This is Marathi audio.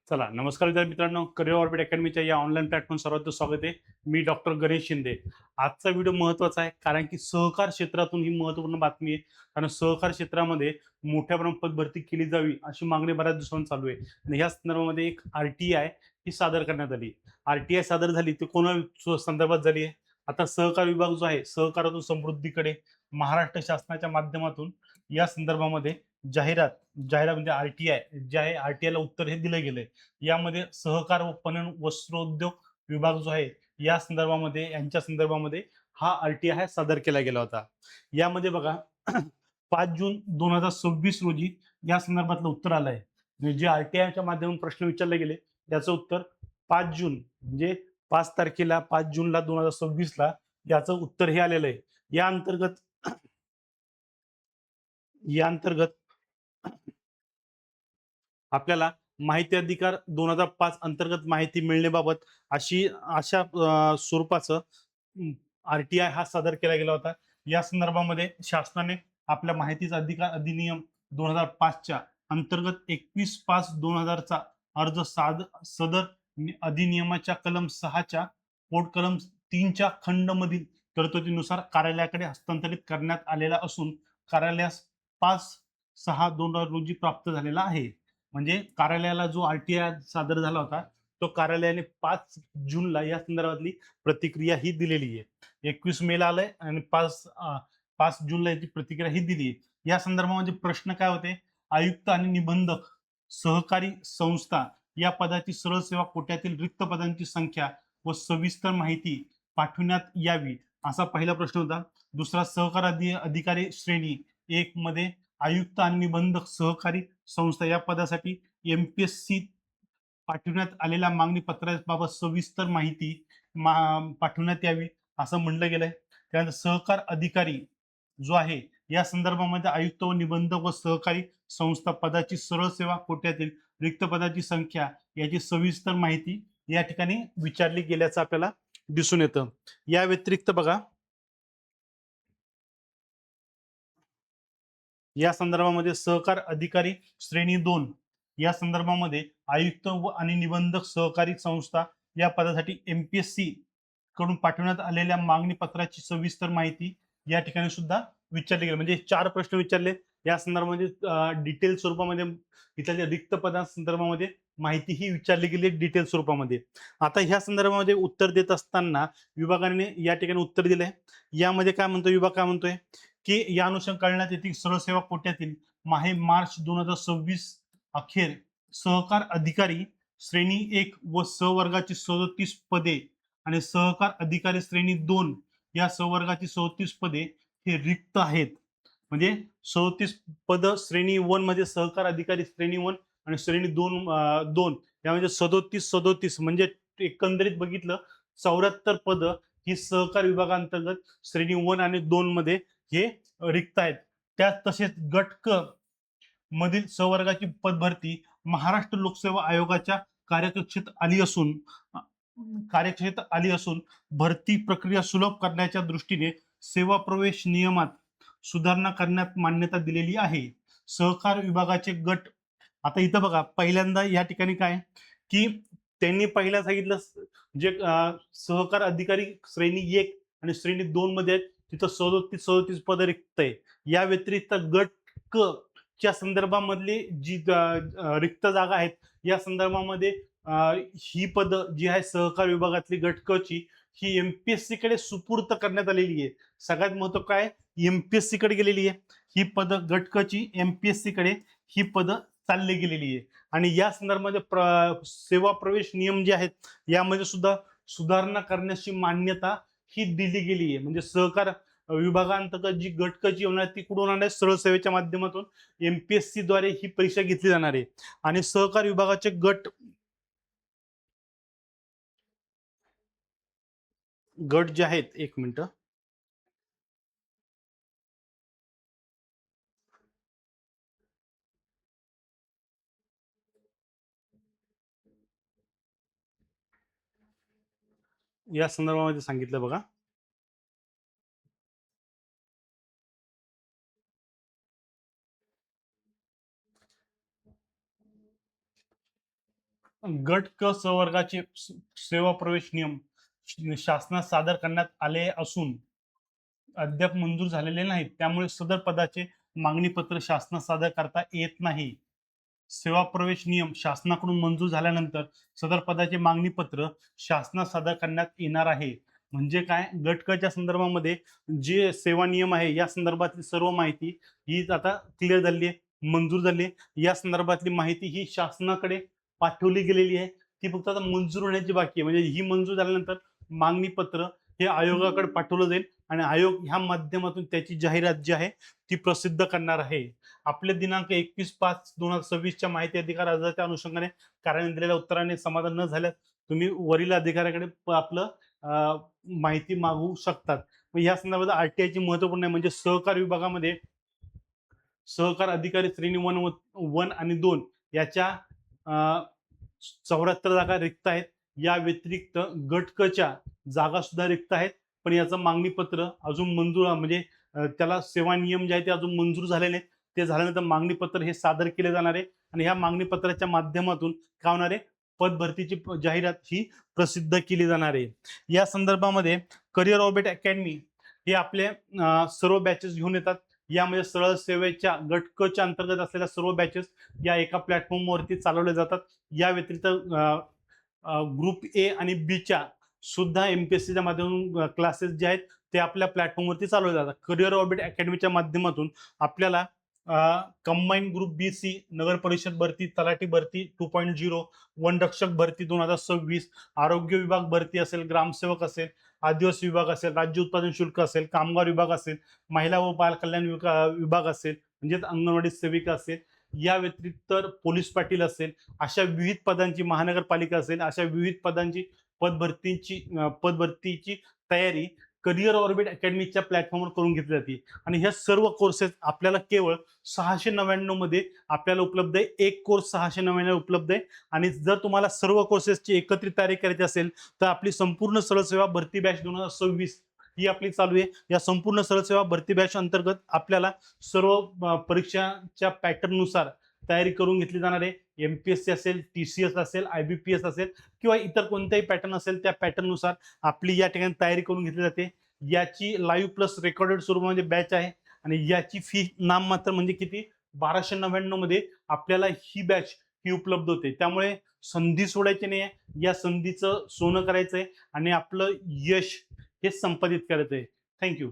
चला नमस्कार विद्यार्थी मित्रांनो, करिअर ऑर्बिट अकॅडमीच्या या ऑनलाईन प्लॅटफॉर्म सर्वात स्वागत आहे. मी डॉक्टर गणेश शिंदे. आजचा व्हिडिओ महत्त्वाचा आहे कारण की सहकार क्षेत्रातून ही महत्त्वपूर्ण बातमी आहे. कारण सहकार क्षेत्रामध्ये मोठ्या प्रमाणात पदभरती केली जावी अशी मागणी बऱ्याच दिवसांपासून चालू आहे आणि या संदर्भामध्ये एक RTI ही सादर करण्यात आली. RTI सादर झाली ती कोणा संदर्भात झाली आहे? आता सहकार विभाग जो आहे, सहकारातून समृद्धीकडे महाराष्ट्र शासनाच्या माध्यमातून या संदर्भामध्ये जाहिरात जाहिरात म्हणजे RTI जे आहे, RTIला उत्तर हे दिलं गेलंय. यामध्ये सहकार व पणन वस्त्रोद्योग विभाग जो आहे या संदर्भामध्ये यांच्या संदर्भामध्ये हा RTI सादर केला गेला होता. यामध्ये बघा 5 जून 2026 रोजी या संदर्भातलं उत्तर आलंय. म्हणजे जे RTIच्या माध्यमातून प्रश्न विचारले गेले त्याचं उत्तर 5 जून म्हणजे 5 तारखेला 5 जूनला 2026ला याचं उत्तर हे आलेलं आहे. या अंतर्गत या अंतर्गत आपल्याला माहिती अधिकार 2005 अंतर्गत माहिती मिळण्याबाबत अशा स्वरूपाचं RTI हा सादर केला गेला होता. या संदर्भामध्ये शासनाने आपल्या माहितीचा अधिकार अधिनियम 2005च्या अंतर्गत 21/5/2000चा अर्ज सदर अधिनियमाच्या कलम 6च्या पोट कलम 3च्या खंडमधील तरतुदीनुसार कार्यालयाकडे हस्तांतरित करण्यात आलेला असून कार्यालयास 5/6/2000 रोजी प्राप्त झालेला आहे. म्हणजे कार्यालयाला जो RTI सादर झाला होता तो कार्यालयाने 5 जूनला या संदर्भातली प्रतिक्रिया ही दिलेली आहे. 21 मेला आलंय आणि 5 जूनला याची प्रतिक्रिया ही दिली आहे. या संदर्भामध्ये प्रश्न काय होते? आयुक्त आणि निबंधक सहकारी संस्था या पदाची सरळ सेवा कोट्यातील रिक्त पदांची संख्या व सविस्तर माहिती पाठवण्यात यावी असा पहिला प्रश्न होता. दुसरा सहकार अधिकारी श्रेणी 1 मध्ये आयुक्त आणि निबंधक सहकारी संस्था या पदासाठी MPSC पाठवण्यात आलेल्या मागणी पत्राबाबत सविस्तर माहिती पाठवण्यात यावी असं म्हटलं गेलंय. त्यानंतर सहकार अधिकारी जो आहे या संदर्भामध्ये आयुक्त व निबंधक व सहकारी संस्था पदाची सरळ सेवा कोट्यातील रिक्त पदाची संख्या याची सविस्तर माहिती या ठिकाणी विचारली गेल्याचं आपल्याला दिसून येतं. या व्यतिरिक्त बघा या संदर्भामध्ये सहकार अधिकारी श्रेणी 2 या संदर्भामध्ये आयुक्त व आणि निबंधक सहकारी संस्था या पदासाठी MPSC कडून पाठवण्यात आलेल्या मागणी पत्राची सविस्तर माहिती या ठिकाणी सुद्धा विचारली गेली. म्हणजे 4 प्रश्न विचारले या संदर्भामध्ये डिटेल स्वरूपामध्ये इथल्या रिक्त पदांसंदर्भामध्ये माहिती ही विचारली गेली डिटेल स्वरूपामध्ये. आता ह्या संदर्भामध्ये उत्तर देत असताना विभागाने या ठिकाणी उत्तर दिलंय. यामध्ये काय म्हणतो विभाग काय म्हणतोय की या अनुषंगाने करण्यात येतील सरळ सेवा कोट्यातील मार्च 2026 अखेर सहकार अधिकारी श्रेणी 1 व सहवर्गाची 37 पदे आणि सहकार अधिकारी श्रेणी 2 या सहवर्गाची 34 पदे हे रिक्त आहेत. म्हणजे 37 पद श्रेणी 1 मध्ये सहकार अधिकारी श्रेणी 1 आणि श्रेणी 2 यामध्ये 37 म्हणजे एकंदरीत बघितलं 74 पद ही सहकार विभागांतर्गत श्रेणी 1 आणि 2 मध्ये हे रिक्त आहेत. त्यात तसेच गट क मधील सहवर्गाची पदभरती महाराष्ट्र लोकसेवा आयोगाच्या कार्यक्षेत्रात आली असून भरती प्रक्रिया सुलभ करण्याच्या दृष्टीने सेवा प्रवेश नियमात सुधारणा करण्यात मान्यता दिलेली आहे. सहकार विभागाचे गट आता इथं बघा पहिल्यांदा या ठिकाणी काय की त्यांनी पहिला सांगितलं जे सहकार अधिकारी श्रेणी 1 आणि श्रेणी 2 मध्ये आहेत तिथं 37 पद रिक्त आहे. या व्यतिरिक्त गट क च्या संदर्भामधली जी रिक्त जागा आहेत या संदर्भामध्ये ही पद जी आहे सहकार विभागातली गट क ची ही MPSC कडे सुपूर्त करण्यात आलेली आहे. सगळ्यात महत्व काय MPSC कडे गेलेली आहे ही पद गट क ची MPSC कडे ही पद चालली गेलेली आहे. आणि या संदर्भामध्ये सेवा प्रवेश नियम जे आहेत यामध्ये सुद्धा सुधारणा करण्याची मान्यता ही दिली गेली आहे. म्हणजे सहकार विभागांतर्गत जी गटकची होणार ती कुठून होणार आहे सरळ सेवेच्या माध्यमातून MPSC द्वारे ही परीक्षा घेतली जाणार आहे. आणि सहकार विभागाचे गट जे आहेत एक मिनिट या संदर्भामध्ये सांगितलं बघा. गट क संवर्गाचे सेवा प्रवेश नियम शासनात सादर करण्यात आले असून अद्याप मंजूर झालेले नाहीत. त्यामुळे सदर पदाचे मागणी पत्र शासनात सादर करता येत नाही. सेवा प्रवेश नियम शासनाकडून मंजूर झाल्यानंतर सदर पदाचे मागणी पत्र शासनात सादर करण्यात येणार आहे. म्हणजे काय, गट क च्या संदर्भामध्ये जे सेवा नियम आहे या संदर्भातली सर्व माहिती ही आता क्लिअर झाली आहे, मंजूर झाली आहे. या संदर्भातली माहिती ही शासनाकडे पाठवली गेलेली आहे. ती फक्त आता मंजूर होण्याची बाकी आहे. म्हणजे ही मंजूर झाल्यानंतर मागणी पत्र हे आयोगाकडे पाठवलं जाईल आणि आयोग ह्या माध्यमातून त्याची जाहिरात जी आहे ती प्रसिद्ध करणार आहे. आपले दिनांक 21/5/2026 च्या माहिती अधिकार अर्जाच्या अनुषंगाने कार्याने दिलेल्या उत्तराने समाधान न झाल्यास तुम्ही वरील अधिकाऱ्याकडे आपलं माहिती मागवू शकतात. मग या संदर्भात आरटीआयची महत्वपूर्ण आहे, म्हणजे सहकार विभागामध्ये सहकार अधिकारी श्रेणी 1 आणि 2 याच्या 74 जागा रिक्त आहेत. या व्यतिरिक्त गट क च्या जागा सुद्धा रिक्त आहेत, पण याचं मागणी पत्र अजून मंजूर म्हणजे त्याला सेवा नियम जे आहे ते अजून मंजूर झालेले नाहीत. ते झाल्यानंतर मागणी पत्र हे सादर केले जाणार आहे आणि ह्या मागणी पत्राच्या माध्यमातून काय होणार आहे, पद भरतीची जाहिरात ही प्रसिद्ध केली जाणार आहे. या संदर्भामध्ये करिअर ऑर्बिट अकॅडमी हे आपले सर्व बॅचेस घेऊन येतात. यामध्ये सरळ सेवेच्या गट क च्या अंतर्गत असलेल्या सर्व बॅचेस या एका प्लॅटफॉर्मवरती चालवले जातात. या व्यतिरिक्त ग्रुप ए आणि बी च्या सुद्धा एमपीएससीच्या माध्यमातून क्लासेस जे आहेत ते आपल्या प्लॅटफॉर्मवरती चालवले जातात. करिअर ऑर्बिट अकॅडमीच्या माध्यमातून आपल्याला कंबाईन ग्रुप बी सी, नगर परिषद भरती, तलाठी भरती 2.0, वनरक्षक भरती 2026, आरोग्य विभाग भरती असेल, ग्रामसेवक असेल, आदिवासी विभाग असेल, राज्य उत्पादन शुल्क असेल, कामगार विभाग असेल, महिला व बाल कल्याण विभाग असेल, म्हणजेच अंगणवाडी सेविका असेल, या व्यतिरिक्त पोलीस पाटील असेल, अशा विविध पदांची, महानगरपालिका असेल, अशा विविध पदांची पदभरतीची तयारी करिअर ऑर्बिट अकॅडमीच्या प्लॅटफॉर्मवर करून घेतली जाते. आणि ह्या सर्व कोर्सेस आपल्याला केवळ 699 मध्ये आपल्याला उपलब्ध आहे. एक कोर्स 699 उपलब्ध आहे. आणि जर तुम्हाला सर्व कोर्सेसची एकत्रित तयारी करायची असेल तर आपली संपूर्ण सरळ सेवा भरती बॅच 2026 ही आपली चालू आहे. या संपूर्ण सरळ सेवा भरती बॅच अंतर्गत आपल्याला सर्व परीक्षांच्या पॅटर्न नुसार तयारी करून घेतली जाणार आहे. एमपीएससी असेल, टीसीएस असेल, आयबीपीएस असेल किंवा इतर कोणताही पॅटर्न असेल त्या पॅटर्न नुसार आपली या ठिकाणी तयारी करून घेतली जाते. याची लाईव्ह प्लस रेकॉर्डेड स्वरूपामध्ये बॅच आहे आणि याची फी नाममात्र म्हणजे किती, 1299 मध्ये आपल्याला ही बॅच ही उपलब्ध होते. त्यामुळे संधी सोडायची नाही आहे, या संधीचं सोनं करायचंय आणि आपलं यश हे संपादित करायचंय. थँक्यू.